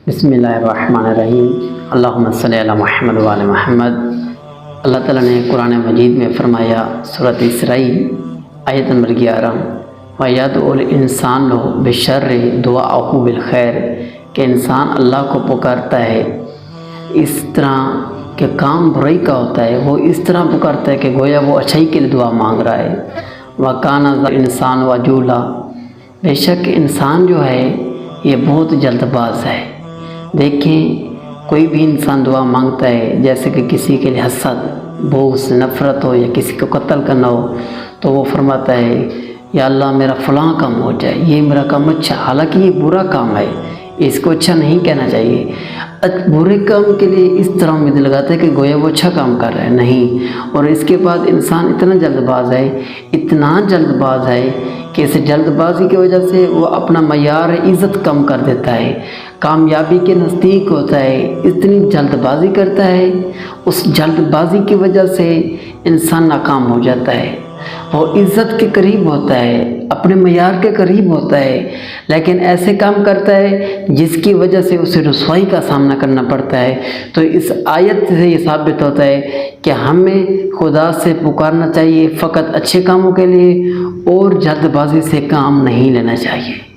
بسم اللہ الرحمن الرحیم۔ اللہم صلی علی محمد وعلی محمد۔ اللہ تعالیٰ نے قرآن مجید میں فرمایا، سورۃ اسراء آیت نمبر 11، وَيَدْعُو الْإِنسَانُ بِالشَّرِّ دُعَاءَهُ بِالْخَيْرِ، کہ انسان اللہ کو پکارتا ہے اس طرح کہ کام برائی کا ہوتا ہے، وہ اس طرح پکارتا ہے کہ گویا وہ اچھائی کے لیے دعا مانگ رہا ہے۔ وَكَانَ الْإِنسَانُ عَجُولًا، بے شک انسان جو ہے یہ بہت جلد باز ہے۔ دیکھیں، کوئی بھی انسان دعا مانگتا ہے، جیسے کہ کسی کے لیے حسد، بغض، نفرت ہو یا کسی کو قتل کرنا ہو، تو وہ فرماتا ہے یا اللہ میرا فلاں کام ہو جائے، یہ میرا کام اچھا، حالانکہ یہ برا کام ہے، اس کو اچھا نہیں کہنا چاہیے۔ برے کام کے لیے اس طرح امید لگاتا ہے کہ گویا وہ اچھا کام کر رہا ہے، نہیں۔ اور اس کے بعد انسان اتنا جلد باز ہے، اتنا جلد باز ہے کہ اس جلد بازی کی وجہ سے وہ اپنا معیار عزت کم کر دیتا ہے، کامیابی کے نزدیک ہوتا ہے، اتنی جلد بازی کرتا ہے، اس جلد بازی کی وجہ سے انسان ناکام ہو جاتا ہے۔ وہ عزت کے قریب ہوتا ہے، اپنے معیار کے قریب ہوتا ہے، لیکن ایسے کام کرتا ہے جس کی وجہ سے اسے رسوائی کا سامنا کرنا پڑتا ہے۔ تو اس آیت سے یہ ثابت ہوتا ہے کہ ہمیں خدا سے پکارنا چاہیے فقط اچھے کاموں کے لیے، اور جلد بازی سے کام نہیں لینا چاہیے۔